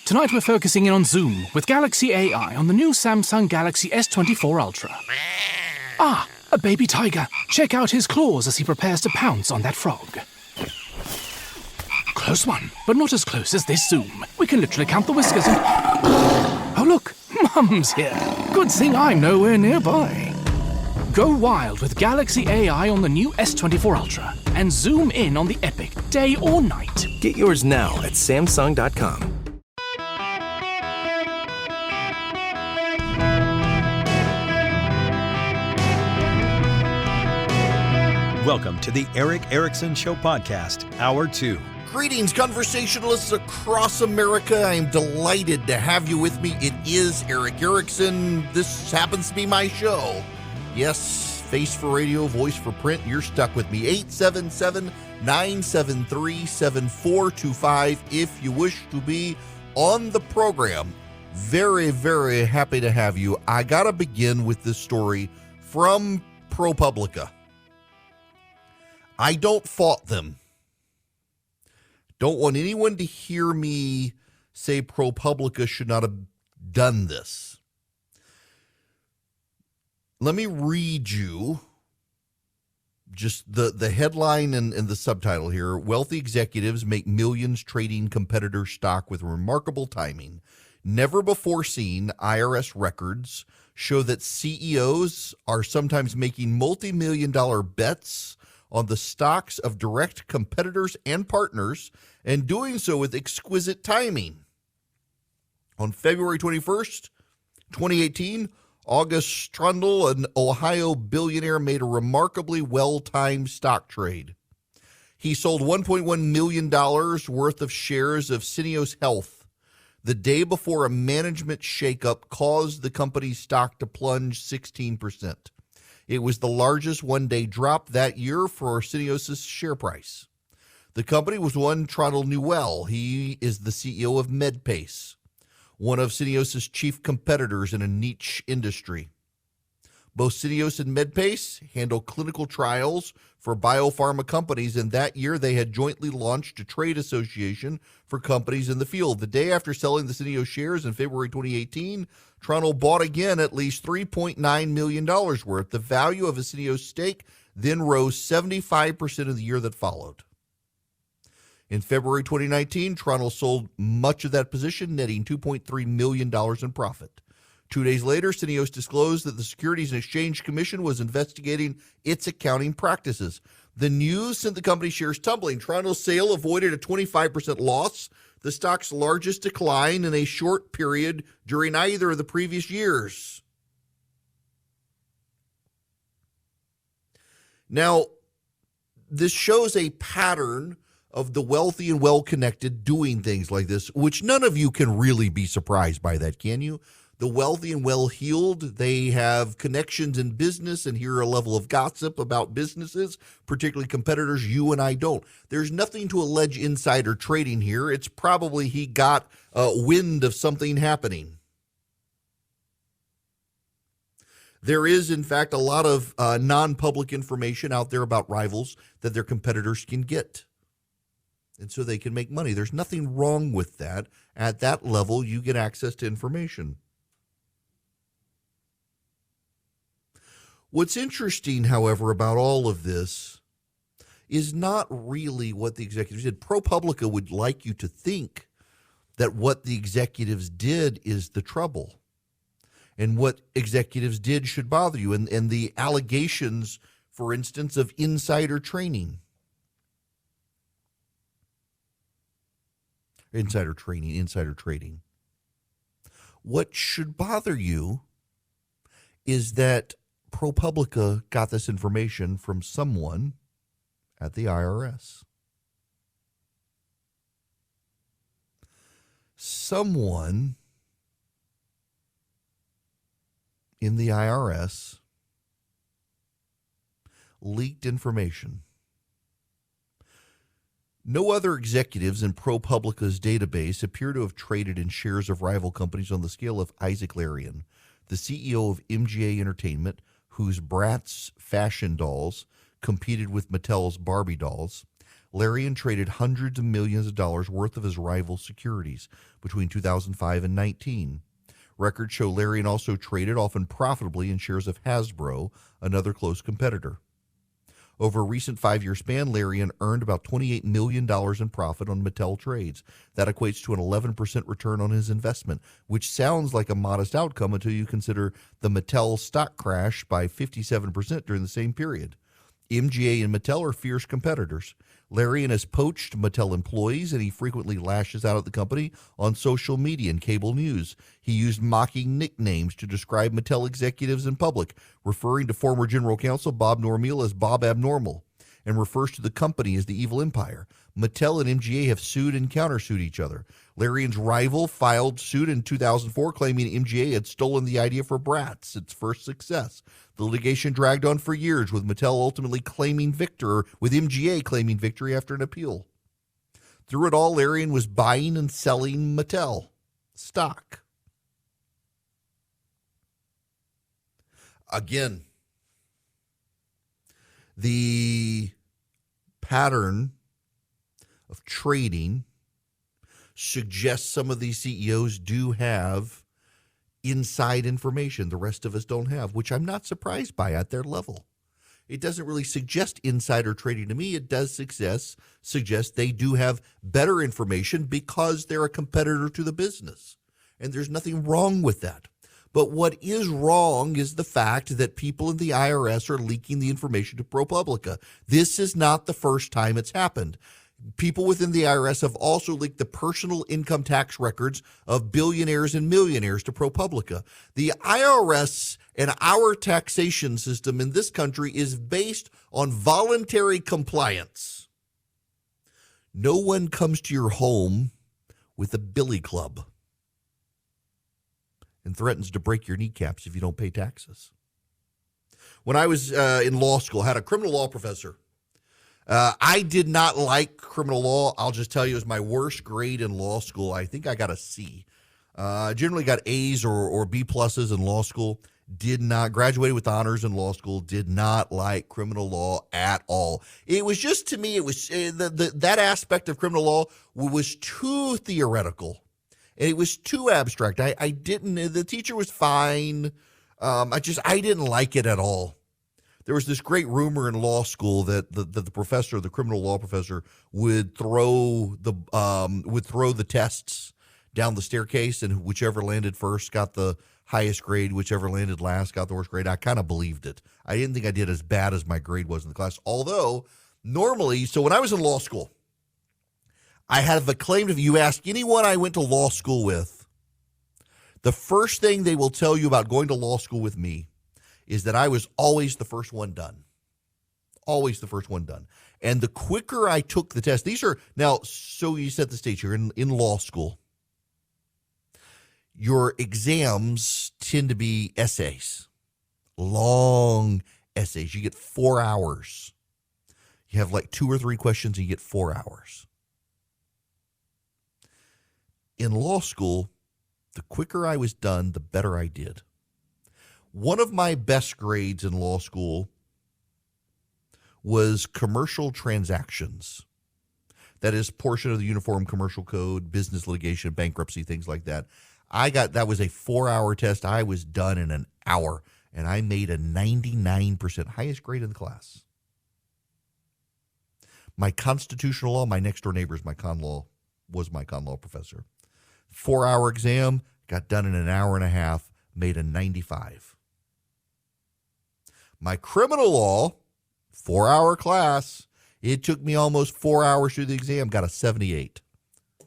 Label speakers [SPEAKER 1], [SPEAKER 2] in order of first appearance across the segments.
[SPEAKER 1] Tonight we're focusing in on Zoom with Galaxy AI on the new Samsung Galaxy S24 Ultra. Ah, a baby tiger. Check out his claws as he prepares to pounce on that frog. Close one, but not as close as this Zoom. We can literally count the whiskers and... Oh look, Mum's here. Good thing I'm nowhere nearby. Go wild with Galaxy AI on the new S24 Ultra and zoom in on the epic day or night.
[SPEAKER 2] Get yours now at Samsung.com.
[SPEAKER 3] Welcome to the Eric Erickson Show Podcast, Hour 2.
[SPEAKER 4] Greetings, conversationalists across America. I am delighted to have you with me. It is Eric Erickson. This happens to be my show. Yes, face for radio, voice for print. You're stuck with me. 877-973-7425 if you wish to be on the program. Very, very happy to have you. I got to begin with this story from ProPublica. I don't fault them. Don't want anyone to hear me say ProPublica should not have done this. Let me read you just the headline and the subtitle here. Wealthy executives make millions trading competitor stock with remarkable timing. Never before seen IRS records show that CEOs are sometimes making multi-million-dollar bets on the stocks of direct competitors and partners, and doing so with exquisite timing. On February 21st, 2018, August Strundle, an Ohio billionaire, made a remarkably well-timed stock trade. He sold $1.1 million worth of shares of Syneos Health the day before a management shakeup caused the company's stock to plunge 16%. It was the largest one-day drop that year for Syneos' share price. The company was one Trondle knew well. He is the CEO of MedPace, one of Syneos' chief competitors in a niche industry. Both Syneos and MedPace handle clinical trials for biopharma companies, and that year they had jointly launched a trade association for companies in the field. The day after selling the Syneos shares in February 2018, Trondle bought again at least $3.9 million worth. The value of a Syneos stake then rose 75% in the year that followed. In February 2019, Trondle sold much of that position, netting $2.3 million in profit. 2 days later, Syneos disclosed that the Securities and Exchange Commission was investigating its accounting practices. The news sent the company shares tumbling. Trondle's sale avoided a 25% loss, the stock's largest decline in a short period during either of the previous years. Now, this shows a pattern of the wealthy and well-connected doing things like this, which none of you can really be surprised by that, can you? The wealthy and well-heeled, they have connections in business and hear a level of gossip about businesses, particularly competitors you and I don't. There's nothing to allege insider trading here. It's probably he got wind of something happening. There is, in fact, a lot of non-public information out there about rivals that their competitors can get. And so they can make money. There's nothing wrong with that. At that level, you get access to information. What's interesting, however, about all of this is not really what the executives did. ProPublica would like you to think that what the executives did is the trouble. And what executives did should bother you. And the allegations, for instance, of insider trading. Insider trading. What should bother you is that ProPublica got this information from someone at the IRS. Someone in the IRS leaked information. No other executives in ProPublica's database appear to have traded in shares of rival companies on the scale of Isaac Larian, the CEO of MGA Entertainment, whose Bratz fashion dolls competed with Mattel's Barbie dolls. Larian traded hundreds of millions of dollars worth of his rival securities between 2005 and 19. Records show Larian also traded, often profitably, in shares of Hasbro, another close competitor. Over a recent 5-year span, Larian earned about $28 million in profit on Mattel trades. That equates to an 11% return on his investment, which sounds like a modest outcome until you consider the Mattel stock crash by 57% during the same period. MGA and Mattel are fierce competitors. Larian has poached Mattel employees, and he frequently lashes out at the company on social media and cable news. He used mocking nicknames to describe Mattel executives in public, referring to former general counsel Bob Normiel as Bob Abnormal, and refers to the company as the Evil Empire. Mattel and MGA have sued and countersued each other. Larian's rival filed suit in 2004 claiming MGA had stolen the idea for Bratz, its first success. The litigation dragged on for years, with Mattel ultimately claiming victory, with MGA claiming victory after an appeal. Through it all, Larian was buying and selling Mattel stock. Again, the pattern of trading suggests some of these CEOs do have inside information the rest of us don't have, which I'm not surprised by at their level. It doesn't really suggest insider trading to me. It does suggest they do have better information because they're a competitor to the business. And there's nothing wrong with that. But what is wrong is the fact that people in the IRS are leaking the information to ProPublica. This is not the first time it's happened. People within the IRS have also leaked the personal income tax records of billionaires and millionaires to ProPublica. The IRS and our taxation system in this country is based on voluntary compliance. No one comes to your home with a billy club and threatens to break your kneecaps if you don't pay taxes. When I was in law school, I had a criminal law professor. I did not like criminal law. I'll just tell you, it was my worst grade in law school. I think I got a C. I generally got A's or B pluses in law school. Did not, graduated with honors in law school, did not like criminal law at all. It was just, to me, it was that aspect of criminal law was too theoretical. And it was too abstract. I didn't, the teacher was fine. I didn't like it at all. There was this great rumor in law school that the professor, the criminal law professor, would throw the tests down the staircase, and whichever landed first got the highest grade, whichever landed last got the worst grade. I kind of believed it. I didn't think I did as bad as my grade was in the class. Although normally, so when I was in law school, I have a claim to, if you ask anyone I went to law school with, the first thing they will tell you about going to law school with me is that I was always the first one done. Always the first one done. And the quicker I took the test, these are, now, so you set the stage, you're in law school. Your exams tend to be essays, long essays. You get 4 hours. You have like 2 or 3 questions and you get 4 hours. In law school, the quicker I was done, the better I did. One of my best grades in law school was commercial transactions. That is portion of the Uniform Commercial Code, business litigation, bankruptcy, things like that. That was a 4-hour test. I was done in an hour, and I made a 99%, highest grade in the class. My constitutional law, my next door neighbor was my con law professor. 4-hour exam, got done in an hour and a half, made a 95. My criminal law, 4-hour class, it took me almost 4 hours through the exam, got a 78.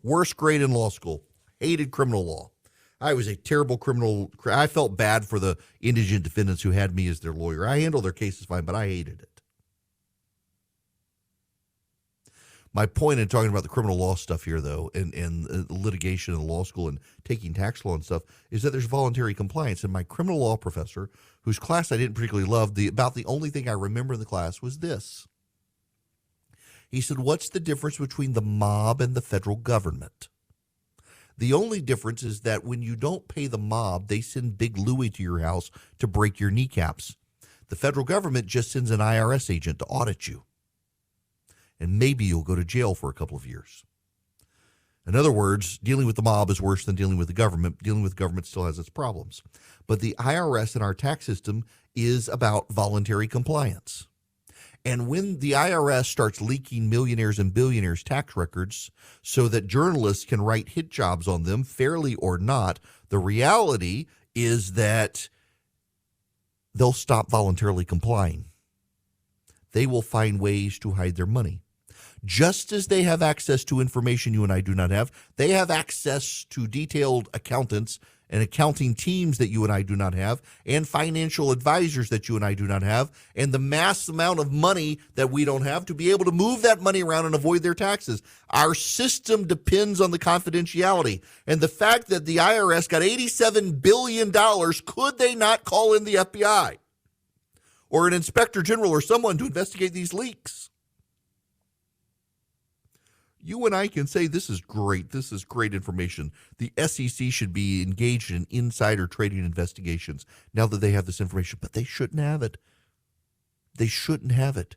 [SPEAKER 4] Worst grade in law school. Hated criminal law. I was a terrible criminal. I felt bad for the indigent defendants who had me as their lawyer. I handled their cases fine, but I hated it. My point in talking about the criminal law stuff here, though, and litigation in law school and taking tax law and stuff, is that there's voluntary compliance. And my criminal law professor, whose class I didn't particularly love, about the only thing I remember in the class was this. He said, "What's the difference between the mob and the federal government?" The only difference is that when you don't pay the mob, they send Big Louie to your house to break your kneecaps. The federal government just sends an IRS agent to audit you. and maybe you'll go to jail for a couple of years. In other words, dealing with the mob is worse than dealing with the government. Dealing with government still has its problems. But the IRS and our tax system is about voluntary compliance. And when the IRS starts leaking millionaires and billionaires' tax records so that journalists can write hit jobs on them, fairly or not, the reality is that they'll stop voluntarily complying. They will find ways to hide their money. Just as they have access to information you and I do not have, they have access to detailed accountants and accounting teams that you and I do not have, and financial advisors that you and I do not have, and the mass amount of money that we don't have to be able to move that money around and avoid their taxes. Our system depends on the confidentiality. And the fact that the IRS got $87 billion, could they not call in the FBI or an inspector general or someone to investigate these leaks? You and I can say this is great information. The SEC should be engaged in insider trading investigations now that they have this information, but they shouldn't have it. They shouldn't have it.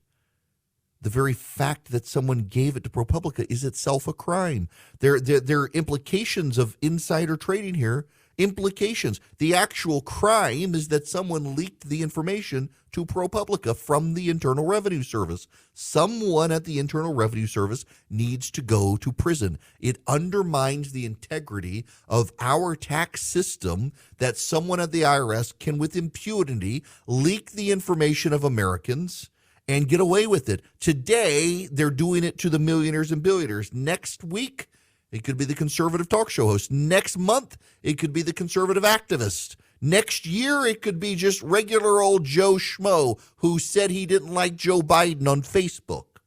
[SPEAKER 4] The very fact that someone gave it to ProPublica is itself a crime. There are implications of insider trading here. Implications. The actual crime is that someone leaked the information to ProPublica from the Internal Revenue Service. Someone at the Internal Revenue Service needs to go to prison. It undermines the integrity of our tax system that someone at the IRS can, with impunity, leak the information of Americans and get away with it. Today, they're doing it to the millionaires and billionaires. Next week, it could be the conservative talk show host. Next month, it could be the conservative activist. Next year, it could be just regular old Joe Schmo who said he didn't like Joe Biden on Facebook.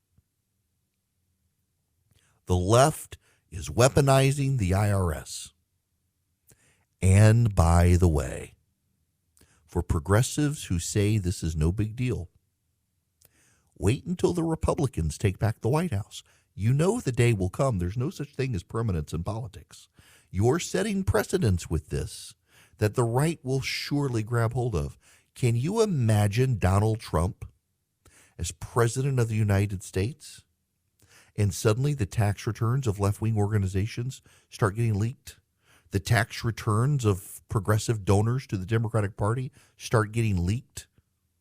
[SPEAKER 4] The left is weaponizing the IRS. And by the way, for progressives who say this is no big deal, wait until the Republicans take back the White House. You know the day will come. There's no such thing as permanence in politics. You're setting precedents with this that the right will surely grab hold of. Can you imagine Donald Trump as president of the United States, and suddenly the tax returns of left-wing organizations start getting leaked? The tax returns of progressive donors to the Democratic Party start getting leaked?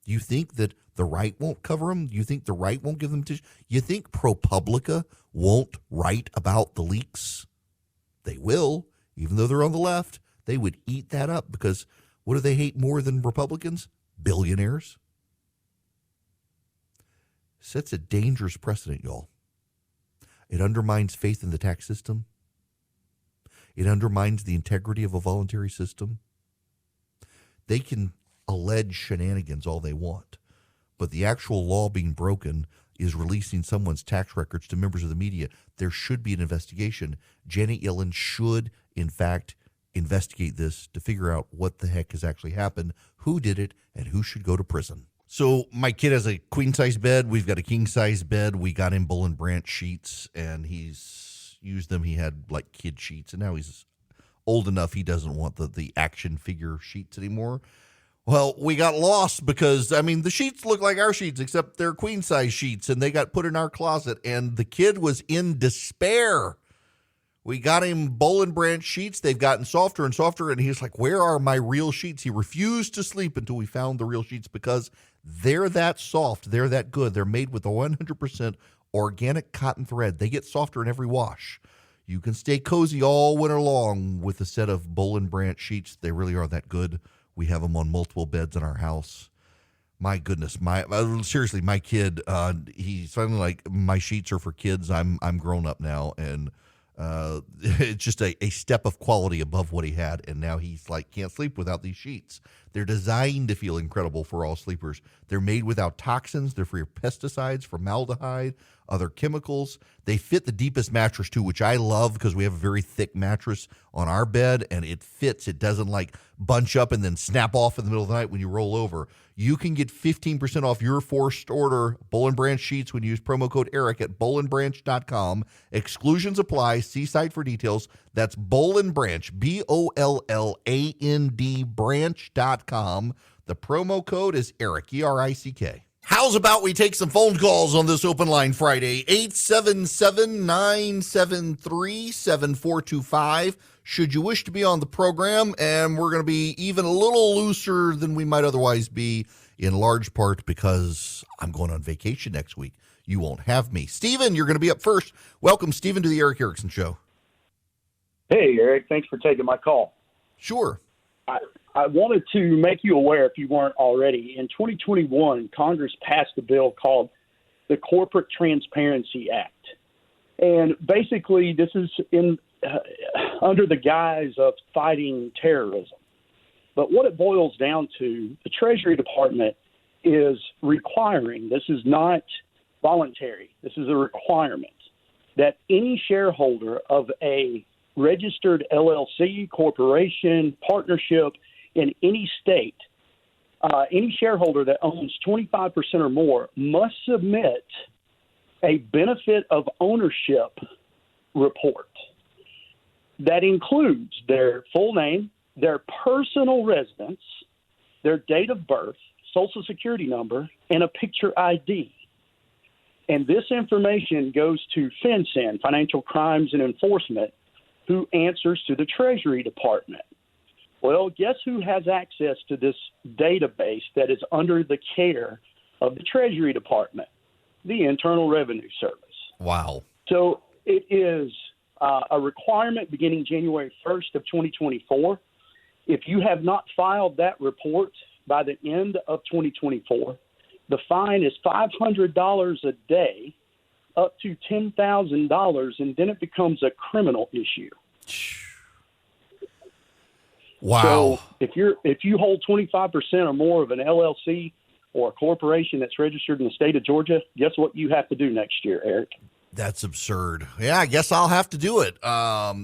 [SPEAKER 4] Do you think that the right won't cover them? Do you think the right won't give them tissue? You think ProPublica won't write about the leaks? They will, even though they're on the left. They would eat that up because what do they hate more than Republicans? Billionaires. Sets a dangerous precedent, y'all. It undermines faith in the tax system. It undermines the integrity of a voluntary system. They can allege shenanigans all they want, but the actual law being broken is releasing someone's tax records to members of the media. There should be an investigation. Janet Yellen should, in fact, investigate this to figure out what the heck has actually happened, who did it, and who should go to prison. So my kid has a queen-size bed. We've got a king-size bed. We got him Bull and Branch sheets, and he's used them. He had like kid sheets, and now he's old enough he doesn't want the action figure sheets anymore. Well, we got lost because, I mean, the sheets look like our sheets, except they're queen-size sheets, and they got put in our closet, and the kid was in despair. We got him Bull and Branch sheets. They've gotten softer and softer, and he's like, where are my real sheets? He refused to sleep until we found the real sheets because they're that soft. They're that good. They're made with a 100% organic cotton thread. They get softer in every wash. You can stay cozy all winter long with a set of Bull and Branch sheets. They really are that good. We have them on multiple beds in our house. My goodness, seriously, my kid, he's finally like, my sheets are for kids. I'm grown up now, and it's just a step of quality above what he had, and now he's like, can't sleep without these sheets. They're designed to feel incredible for all sleepers. They're made without toxins. They're free of pesticides, formaldehyde, other chemicals. They fit the deepest mattress too, which I love because we have a very thick mattress on our bed, and it fits. It doesn't like bunch up and then snap off in the middle of the night when you roll over. You can get 15% off your first order Bull and Branch sheets when you use promo code ERIC at bullandbranch.com. Exclusions apply. See site for details. That's Bull and Branch, BOLLAND branch.com. The promo code is ERIC, ERICK. How's about we take some phone calls on this Open Line Friday? 877-973-7425. Should you wish to be on the program, and we're going to be even a little looser than we might otherwise be, in large part because I'm going on vacation next week. You won't have me. Stephen, you're going to be up first. Welcome, Stephen, to the Eric Erickson Show.
[SPEAKER 5] Hey, Eric. Thanks for taking my call.
[SPEAKER 4] Sure.
[SPEAKER 5] I wanted to make you aware, if you weren't already, in 2021, Congress passed a bill called the Corporate Transparency Act. And basically, this is under the guise of fighting terrorism. But what it boils down to, the Treasury Department is requiring, this is not voluntary, this is a requirement, that any shareholder of a registered LLC, corporation, partnership in any state, any shareholder that owns 25% or more must submit a benefit of ownership report that includes their full name, their personal residence, their date of birth, social security number, and a picture ID. And this information goes to FinCEN, Financial Crimes and Enforcement, who answers to the Treasury Department. Well, guess who has access to this database that is under the care of the Treasury Department? The Internal Revenue Service.
[SPEAKER 4] Wow.
[SPEAKER 5] So it is a requirement beginning January 1st of 2024. If you have not filed that report by the end of 2024, the fine is $500 a day up to $10,000, and then it becomes a criminal issue.
[SPEAKER 4] Wow.
[SPEAKER 5] So if you hold 25% or more of an LLC or a corporation that's registered in the state of Georgia, guess what you have to do next year, Eric?
[SPEAKER 4] That's absurd. Yeah, I guess I'll have to do it.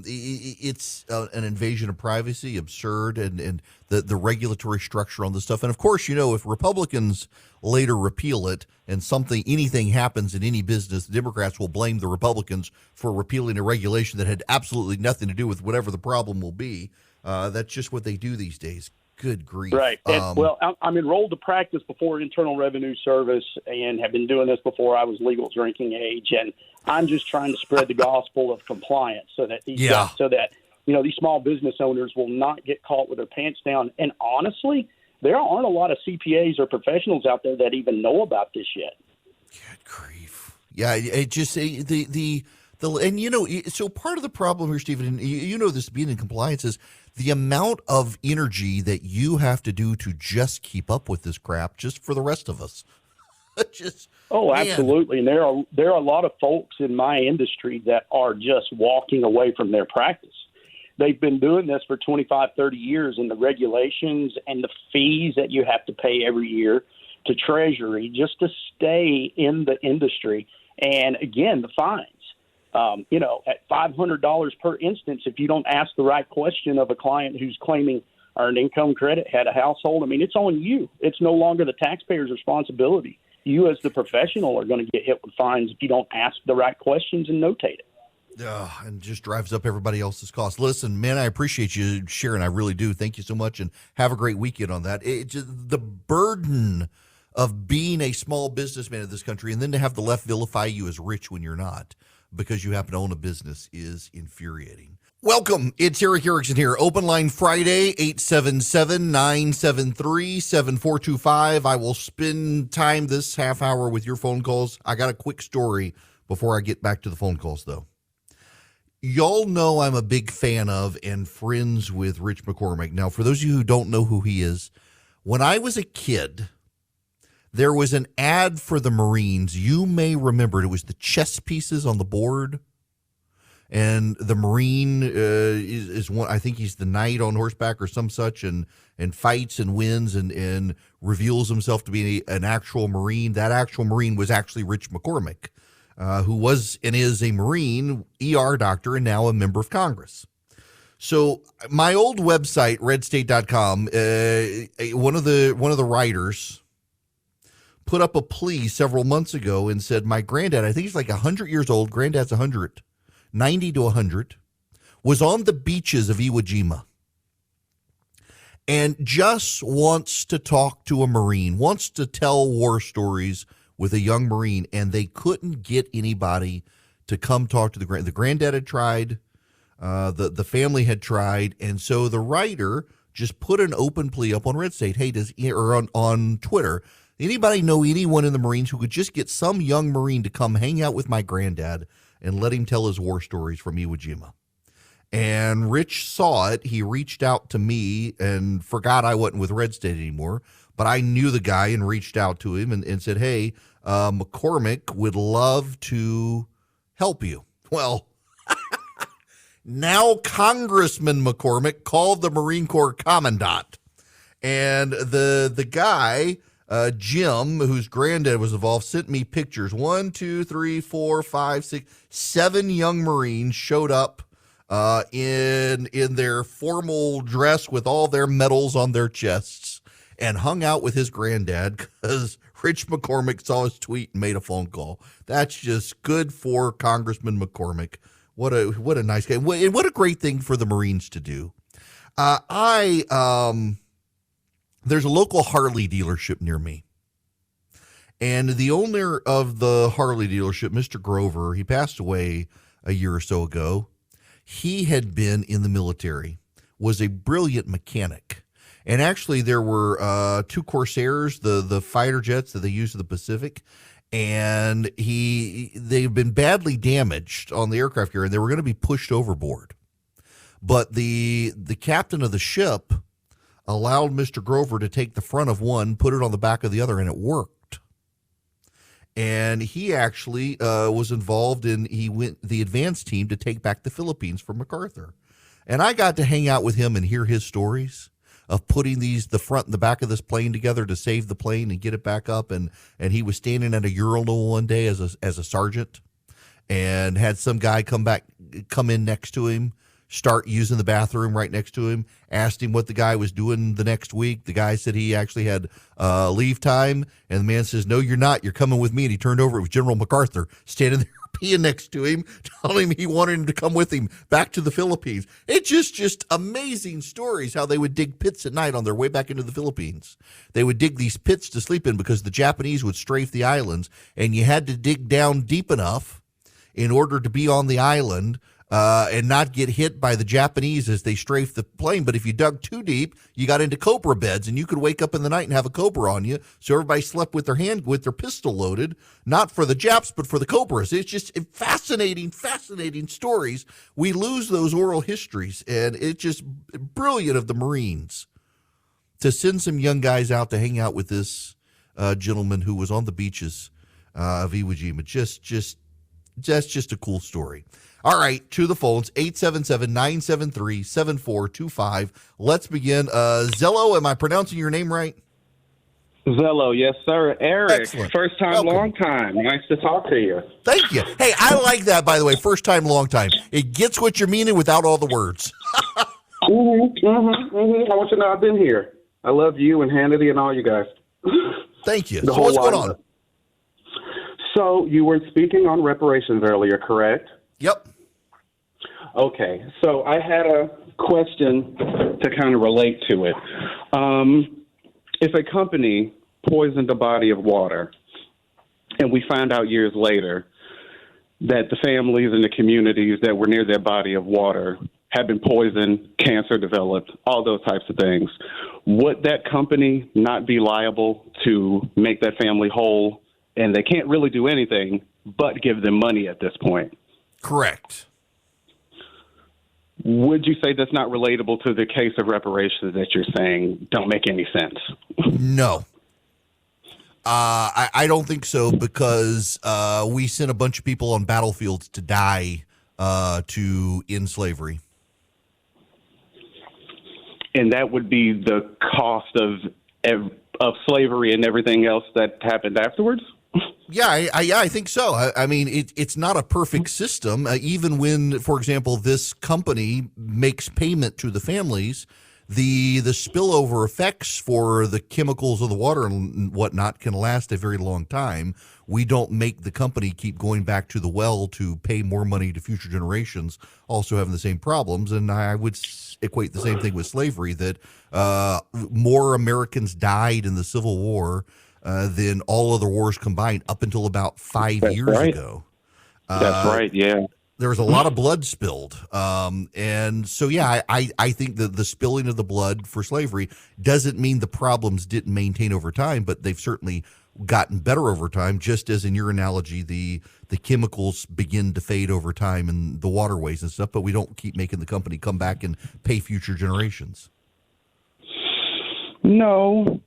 [SPEAKER 4] It's an invasion of privacy, absurd, and the regulatory structure on this stuff. And of course, if Republicans later repeal it and anything happens in any business, the Democrats will blame the Republicans for repealing a regulation that had absolutely nothing to do with whatever the problem will be. That's just what they do these days. Good grief.
[SPEAKER 5] Right. And, I'm enrolled to practice before Internal Revenue Service and have been doing this before I was legal drinking age. And I'm just trying to spread the gospel of compliance so that these small business owners will not get caught with their pants down. And honestly, there aren't a lot of CPAs or professionals out there that even know about this yet.
[SPEAKER 4] Good grief. Yeah, it just so part of the problem here, Stephen, and this being in compliance, is the amount of energy that you have to do to just keep up with this crap, just for the rest of us.
[SPEAKER 5] Absolutely. And there are a lot of folks in my industry that are just walking away from their practice. They've been doing this for 25, 30 years, and the regulations and the fees that you have to pay every year to Treasury just to stay in the industry. And again, the fines. At $500 per instance, if you don't ask the right question of a client who's claiming earned income credit, had a household, it's on you. It's no longer the taxpayer's responsibility. You as the professional are going to get hit with fines if you don't ask the right questions and notate it.
[SPEAKER 4] And just drives up everybody else's costs. Listen, man, I appreciate you sharing. I really do. Thank you so much, and have a great weekend on that. The burden of being a small businessman in this country, and then to have the left vilify you as rich when you're not, because you happen to own a business, is infuriating. Welcome. It's Eric Erickson here. Open Line Friday, 877-973-7425. I will spend time this half hour with your phone calls. I got a quick story before I get back to the phone calls, though. Y'all know I'm a big fan of and friends with Rich McCormick. Now, for those of you who don't know who he is, when I was a kid, there was an ad for the Marines. You may remember it was the chess pieces on the board. And the Marine is one, I think he's the knight on horseback or some such, and fights and wins and reveals himself to be an actual Marine. That actual Marine was actually Rich McCormick, who was and is a Marine, ER doctor, and now a member of Congress. So my old website, redstate.com, one of the writers put up a plea several months ago and said, my granddad, I think he's like 100 years old, granddad's 100, 90 to 100, was on the beaches of Iwo Jima. and just wants to talk to a Marine, wants to tell war stories with a young Marine, and they couldn't get anybody to come talk to the granddad had tried, the family had tried, and so the writer just put an open plea up on Red State. Hey, on Twitter, anybody know anyone in the Marines who could just get some young Marine to come hang out with my granddad and let him tell his war stories from Iwo Jima? And Rich saw it. He reached out to me and forgot I wasn't with Red State anymore, but I knew the guy and reached out to him and said, hey, McCormick would love to help you. Well, now Congressman McCormick called the Marine Corps Commandant. And the guy, Jim, whose granddad was involved, sent me pictures. 1, 2, 3, 4, 5, 6, 7 young Marines showed up in their formal dress with all their medals on their chests and hung out with his granddad because Rich McCormick saw his tweet and made a phone call. That's just good for Congressman McCormick. What a nice guy. What a great thing for the Marines to do. There's a local Harley dealership near me. And the owner of the Harley dealership, Mr. Grover, he passed away a year or so ago. He had been in the military, was a brilliant mechanic. And actually there were 2 Corsairs, the fighter jets that they used in the Pacific. And they've been badly damaged on the aircraft carrier, and they were going to be pushed overboard. But the captain of the ship allowed Mr. Grover to take the front of one, put it on the back of the other, and it worked. And he actually was involved he went the advance team to take back the Philippines from MacArthur. And I got to hang out with him and hear his stories of putting the front and the back of this plane together to save the plane and get it back up. And he was standing at a urinal one day as a sergeant and had some guy come in next to him, start using the bathroom right next to him, asked him what the guy was doing the next week. The guy said he actually had leave time. And the man says, no, you're not. You're coming with me. And he turned over. It was General MacArthur standing there peeing next to him, telling him he wanted him to come with him back to the Philippines. It's just amazing stories how they would dig pits at night on their way back into the Philippines. They would dig these pits to sleep in because the Japanese would strafe the islands, and you had to dig down deep enough in order to be on the island and not get hit by the Japanese as they strafed the plane. But if you dug too deep, you got into cobra beds, and you could wake up in the night and have a cobra on you. So everybody slept with their pistol loaded, not for the Japs, but for the cobras. It's just fascinating stories. We lose those oral histories, and it's just brilliant of the Marines to send some young guys out to hang out with this gentleman who was on the beaches of Iwo Jima. That's just a cool story. All right, to the phones, 877-973-7425. Let's begin. Zello, am I pronouncing your name right?
[SPEAKER 6] Zello, yes, sir. Eric,
[SPEAKER 4] Excellent.
[SPEAKER 6] First time,
[SPEAKER 4] Welcome.
[SPEAKER 6] long time. Nice to talk to you.
[SPEAKER 4] Thank you. Hey, I like that, by the way, first time, long time. It gets what you're meaning without all the words.
[SPEAKER 6] I want you to know I've been here. I love you and Hannity and all you guys.
[SPEAKER 4] Thank you.
[SPEAKER 6] The
[SPEAKER 4] So
[SPEAKER 6] whole
[SPEAKER 4] what's going
[SPEAKER 6] lot.
[SPEAKER 4] on?
[SPEAKER 6] So you were speaking on reparations earlier, correct?
[SPEAKER 4] Yep.
[SPEAKER 6] Okay, so I had a question to kind of relate to it. If a company poisoned a body of water, and we find out years later that the families and the communities that were near that body of water had been poisoned, cancer developed, all those types of things, would that company not be liable to make that family whole? And they can't really do anything but give them money at this point.
[SPEAKER 4] Correct.
[SPEAKER 6] Would you say that's not relatable to the case of reparations that you're saying don't make any sense?
[SPEAKER 4] No. I don't think so, because we sent a bunch of people on battlefields to die to end slavery.
[SPEAKER 6] And that would be the cost of slavery and everything else that happened afterwards?
[SPEAKER 4] Yeah, I think so. I mean, it's not a perfect system. Even when, for example, this company makes payment to the families, the spillover effects for the chemicals of the water and whatnot can last a very long time. We don't make the company keep going back to the well to pay more money to future generations, also having the same problems. And I would equate the same thing with slavery, that more Americans died in the Civil War than all other wars combined up until about 5 years ago.
[SPEAKER 6] That's right, yeah.
[SPEAKER 4] There was a lot of blood spilled. And so, yeah, I think that the spilling of the blood for slavery doesn't mean the problems didn't maintain over time, but they've certainly gotten better over time, just as in your analogy, the chemicals begin to fade over time in the waterways and stuff, but we don't keep making the company come back and pay future generations.
[SPEAKER 6] No.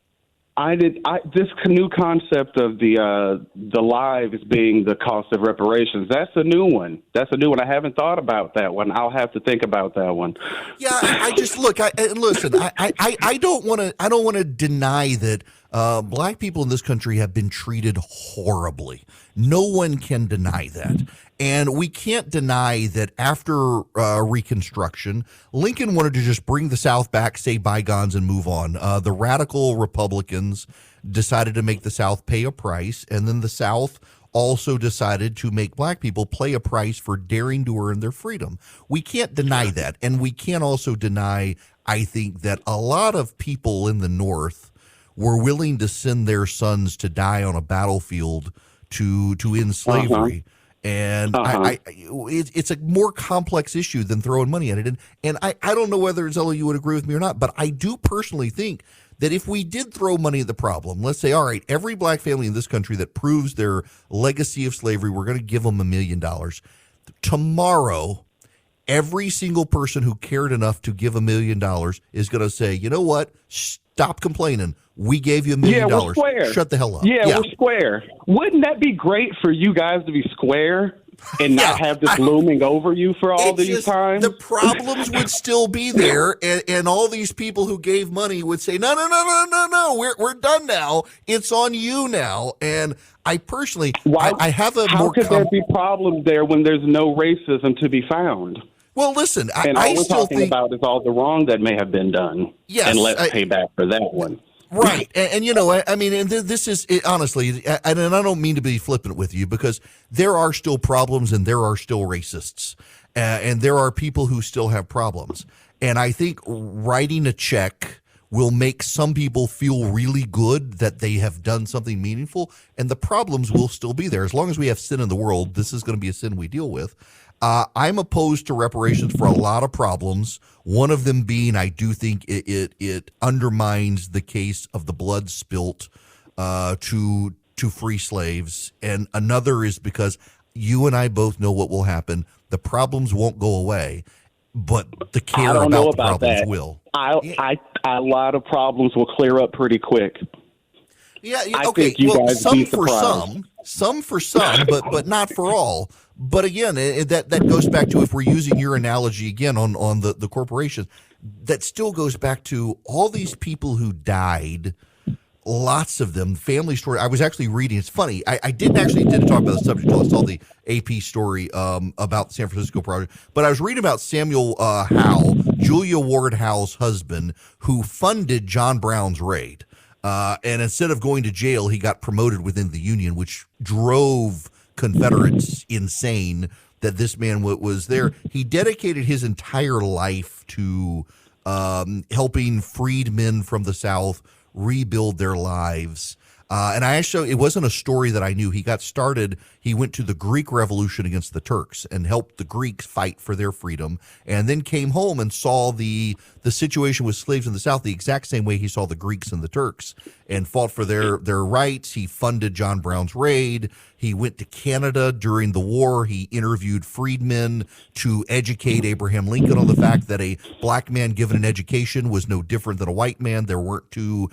[SPEAKER 6] This new concept of the lives being the cost of reparations, that's a new one. I haven't thought about that one. I'll have to think about that one.
[SPEAKER 4] Yeah, I just listen. I don't want to deny that black people in this country have been treated horribly. No one can deny that. And we can't deny that after Reconstruction, Lincoln wanted to just bring the South back, say bygones, and move on. The radical Republicans decided to make the South pay a price, and then the South also decided to make black people pay a price for daring to earn their freedom. We can't deny that. And we can't also deny, I think, that a lot of people in the North were willing to send their sons to die on a battlefield to end slavery. And it's a more complex issue than throwing money at it. And I don't know whether, Zella, you would agree with me or not, but I do personally think that if we did throw money at the problem, let's say, all right, every black family in this country that proves their legacy of slavery, we're going to give them $1 million. Tomorrow, every single person who cared enough to give $1 million is going to say, you know what? Stop complaining. We gave you $1 million.
[SPEAKER 6] Yeah, we're square.
[SPEAKER 4] Shut the hell up.
[SPEAKER 6] Yeah, we're square. Wouldn't that be great for you guys to be square and not have this looming over you for all these times?
[SPEAKER 4] The problems would still be there, and all these people who gave money would say, no, we're done now. It's on you now. And I personally, I have a
[SPEAKER 6] how
[SPEAKER 4] more...
[SPEAKER 6] could there be problems there when there's no racism to be found?
[SPEAKER 4] Well, listen,
[SPEAKER 6] and
[SPEAKER 4] I
[SPEAKER 6] all we're
[SPEAKER 4] still
[SPEAKER 6] talking
[SPEAKER 4] think
[SPEAKER 6] about is all the wrong that may have been done.
[SPEAKER 4] Yes,
[SPEAKER 6] and let's pay back for that one.
[SPEAKER 4] Right. And you know, I mean, and this is honestly, and I don't mean to be flippant with you, because there are still problems and there are still racists and there are people who still have problems. And I think writing a check will make some people feel really good that they have done something meaningful, and the problems will still be there. As long as we have sin in the world, this is going to be a sin we deal with. I'm opposed to reparations for a lot of problems. One of them being, I do think it undermines the case of the blood spilt to free slaves. And another is because you and I both know what will happen. The problems won't go away, but the care about the problems will.
[SPEAKER 6] A lot of problems will clear up pretty quick.
[SPEAKER 4] Yeah,
[SPEAKER 6] I
[SPEAKER 4] okay.
[SPEAKER 6] think you guys
[SPEAKER 4] some
[SPEAKER 6] be
[SPEAKER 4] for
[SPEAKER 6] surprised.
[SPEAKER 4] some for some, but not for all. But again, that goes back to, if we're using your analogy again on the corporations, that still goes back to all these people who died. Lots of them, family story. I was actually reading. It's funny. I didn't talk about the subject until I saw the AP story about the San Francisco project. But I was reading about Samuel Howe, Julia Ward Howe's husband, who funded John Brown's raid. And instead of going to jail, he got promoted within the Union, which drove Confederates insane that this man was there. He dedicated his entire life to helping freedmen from the South rebuild their lives. And it wasn't a story that I knew. He got started, he went to the Greek Revolution against the Turks and helped the Greeks fight for their freedom, and then came home and saw the situation with slaves in the South the exact same way he saw the Greeks and the Turks, and fought for their rights. He funded John Brown's raid. He went to Canada during the war. He interviewed freedmen to educate Abraham Lincoln on the fact that a black man given an education was no different than a white man. They weren't two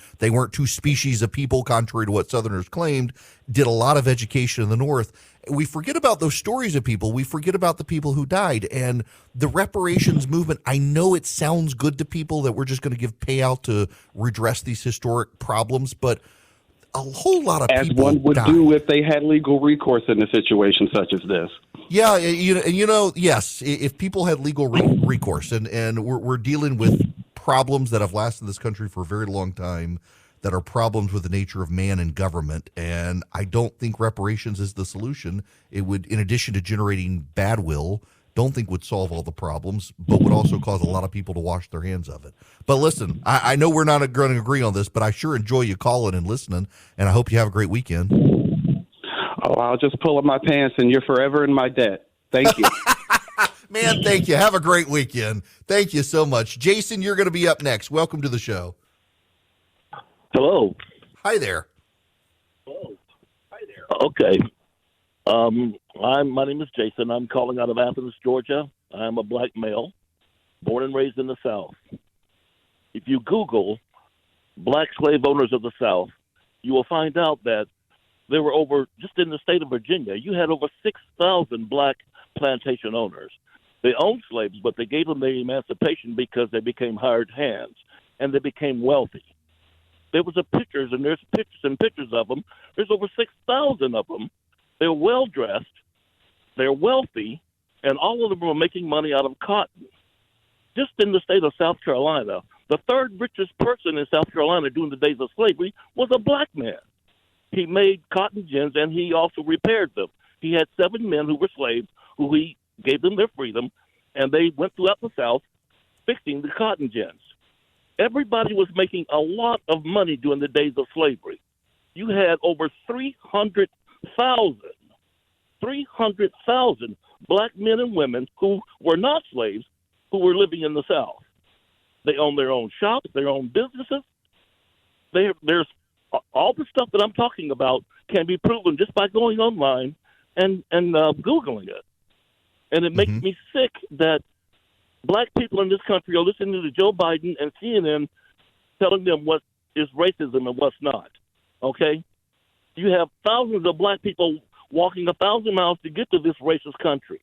[SPEAKER 4] species of people, contrary to what Southerners claimed. Did a lot of education in the North. We forget about those stories of people. We forget about the people who died. And the reparations movement, I know it sounds good to people that we're just going to give payout to redress these historic problems, but a whole lot of people
[SPEAKER 6] as one would
[SPEAKER 4] died.
[SPEAKER 6] do if they had legal recourse in a situation such as this.
[SPEAKER 4] Yeah, yes, if people had legal recourse, and we're dealing with problems that have lasted this country for a very long time that are problems with the nature of man and government. And I don't think reparations is the solution. It would, in addition to generating bad will, don't think would solve all the problems, but would also cause a lot of people to wash their hands of it. But listen, I know we're not going to agree on this, but I sure enjoy you calling and listening, and I hope you have a great weekend.
[SPEAKER 6] Oh, I'll just pull up my pants and you're forever in my debt. Thank you.
[SPEAKER 4] Man, thank you. Have a great weekend. Thank you so much. Jason, you're going to be up next. Welcome to the show.
[SPEAKER 7] Hello.
[SPEAKER 4] Hi there.
[SPEAKER 7] Okay. My name is Jason. I'm calling out of Athens, Georgia. I'm a black male, born and raised in the South. If you Google black slave owners of the South, you will find out that there were just in the state of Virginia, you had over 6,000 black plantation owners. They owned slaves, but they gave them their emancipation because they became hired hands, and they became wealthy. There was pictures, and there's pictures of them. There's over 6,000 of them. They're well-dressed, they're wealthy, and all of them were making money out of cotton. Just in the state of South Carolina, the third richest person in South Carolina during the days of slavery was a black man. He made cotton gins, and he also repaired them. He had 7 men who were slaves, who he gave them their freedom, and they went throughout the South fixing the cotton gins. Everybody was making a lot of money during the days of slavery. You had over 300,000 black men and women who were not slaves who were living in the South. They owned their own shops, their own businesses. There's all the stuff that I'm talking about can be proven just by going online and Googling it. And it makes me sick that black people in this country are listening to Joe Biden and CNN telling them what is racism and what's not. Okay? You have thousands of black people walking 1,000 miles to get to this racist country.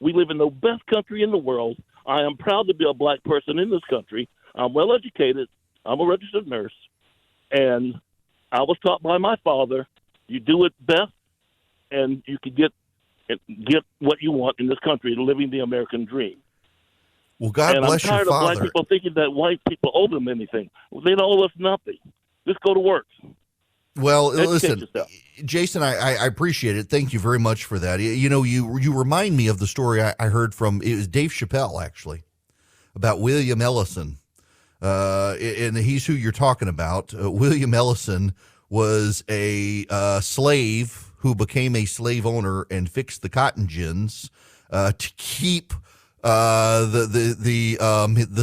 [SPEAKER 7] We live in the best country in the world. I am proud to be a black person in this country. I'm well educated. I'm a registered nurse. And I was taught by my father, you do it best and you can get what you want in this country, living the American dream.
[SPEAKER 4] Well, God
[SPEAKER 7] and
[SPEAKER 4] bless your
[SPEAKER 7] I'm tired
[SPEAKER 4] father.
[SPEAKER 7] of black people thinking that white people owe them anything. Well, they don't owe us nothing. Just go to work.
[SPEAKER 4] Well,
[SPEAKER 7] Educate
[SPEAKER 4] listen,
[SPEAKER 7] yourself.
[SPEAKER 4] Jason, I appreciate it. Thank you very much for that. You know, you remind me of the story I heard from, it was Dave Chappelle, actually, about William Ellison. And he's who you're talking about. William Ellison was a slave who became a slave owner and fixed the cotton gins to keep the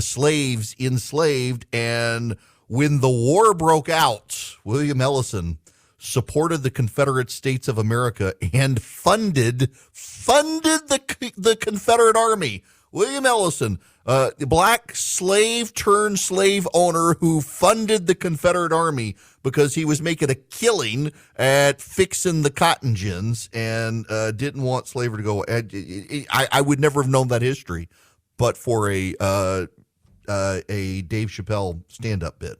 [SPEAKER 4] slaves enslaved. And when the war broke out, William Ellison supported the Confederate States of America and funded the Confederate Army. William Ellison, black slave turned slave owner who funded the Confederate Army because he was making a killing at fixing the cotton gins and didn't want slavery to go. I would never have known that history, but for a Dave Chappelle stand-up bit.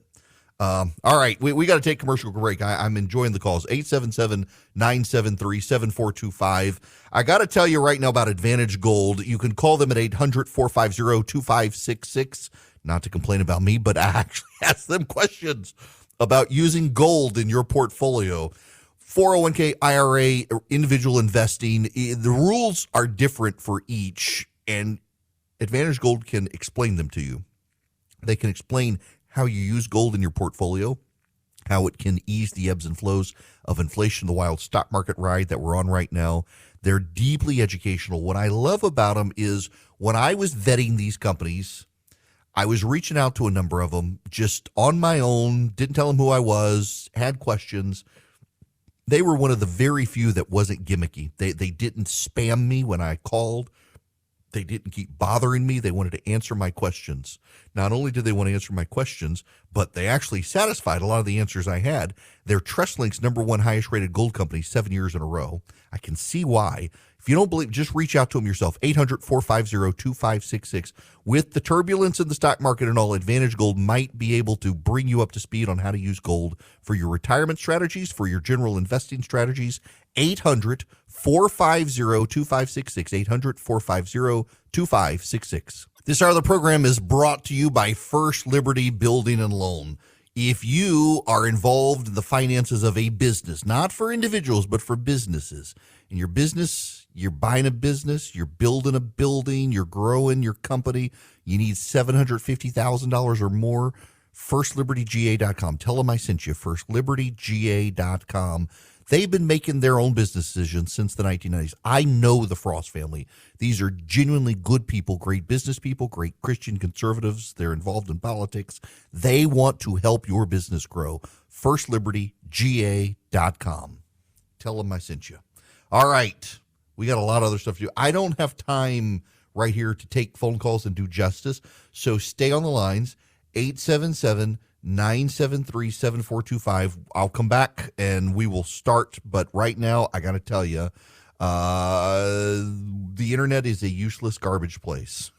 [SPEAKER 4] All right, we got to take commercial break. I'm enjoying the calls. 877-973-7425. I got to tell you right now about Advantage Gold. You can call them at 800-450-2566. Not to complain about me, but I actually ask them questions about using gold in your portfolio. 401k, IRA, individual investing. The rules are different for each, and Advantage Gold can explain them to you. They can explain how you use gold in your portfolio, how it can ease the ebbs and flows of inflation, the wild stock market ride that we're on right now. They're deeply educational. What I love about them is when I was vetting these companies, I was reaching out to a number of them just on my own, didn't tell them who I was, had questions. They were one of the very few that wasn't gimmicky. They didn't spam me when I called. They didn't keep bothering me. They wanted to answer my questions. Not only did they want to answer my questions, but they actually satisfied a lot of the answers I had. They're TrustLink's #1 highest rated gold company 7 years in a row. I can see why. If you don't believe, just reach out to them yourself. 800-450-2566. With the turbulence in the stock market and all, Advantage Gold might be able to bring you up to speed on how to use gold for your retirement strategies, for your general investing strategies. 800-450-2566. 800-450-2566. This hour of the program is brought to you by First Liberty Building and Loan. If you are involved in the finances of a business, not for individuals, but for businesses, in your business, you're buying a business, you're building a building, you're growing your company, you need $750,000 or more, FirstLibertyGA.com. Tell them I sent you, FirstLibertyGA.com. They've been making their own business decisions since the 1990s. I know the Frost family. These are genuinely good people, great business people, great Christian conservatives. They're involved in politics. They want to help your business grow. FirstLibertyGA.com. Tell them I sent you. All right. We got a lot of other stuff to do. I don't have time right here to take phone calls and do justice, so stay on the lines. 877-973-7425. I'll come back and we will start. But right now, I got to tell you, the internet is a useless garbage place,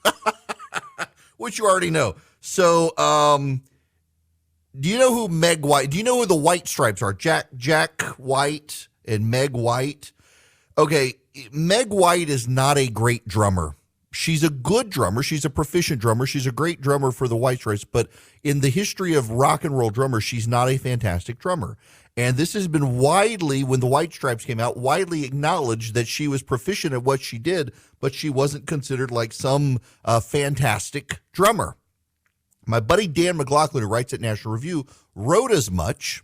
[SPEAKER 4] which you already know. So, do you know who Meg White? Do you know who the White Stripes are? Jack White and Meg White. Okay, Meg White is not a great drummer. She's a good drummer. She's a proficient drummer. She's a great drummer for the White Stripes. But in the history of rock and roll drummers, she's not a fantastic drummer. And this has been widely, when the White Stripes came out, widely acknowledged that she was proficient at what she did, but she wasn't considered like some fantastic drummer. My buddy Dan McLaughlin, who writes at National Review, wrote as much.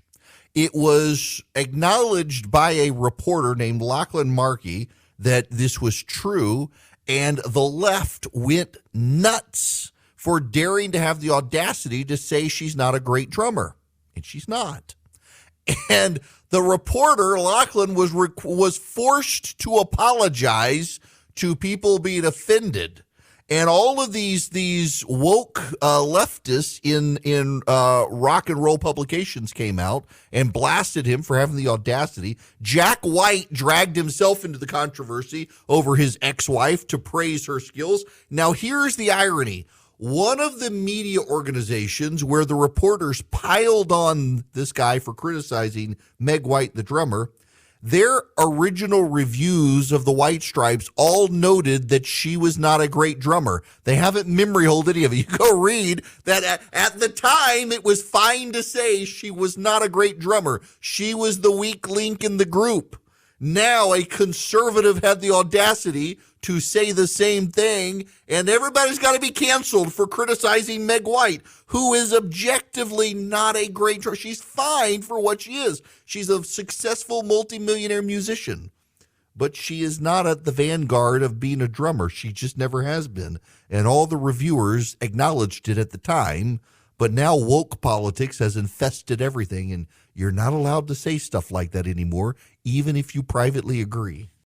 [SPEAKER 4] It was acknowledged by a reporter named Lachlan Markey that this was true. And the left went nuts for daring to have the audacity to say she's not a great drummer. And she's not. And the reporter, Lachlan, was forced to apologize to people being offended. And all of these woke leftists in rock and roll publications came out and blasted him for having the audacity. Jack White dragged himself into the controversy over his ex-wife to praise her skills. Now, here's the irony. One of the media organizations where the reporters piled on this guy for criticizing Meg White, the drummer, their original reviews of the White Stripes all noted that she was not a great drummer. They haven't memory hold any of it. You go read that at the time, it was fine to say she was not a great drummer. She was the weak link in the group. Now a conservative had the audacity to say the same thing, and everybody's got to be canceled for criticizing Meg White, who is objectively not a great drummer. She's fine for what she is. She's a successful multimillionaire musician, but she is not at the vanguard of being a drummer. She just never has been, and all the reviewers acknowledged it at the time, but now woke politics has infested everything, and you're not allowed to say stuff like that anymore, even if you privately agree.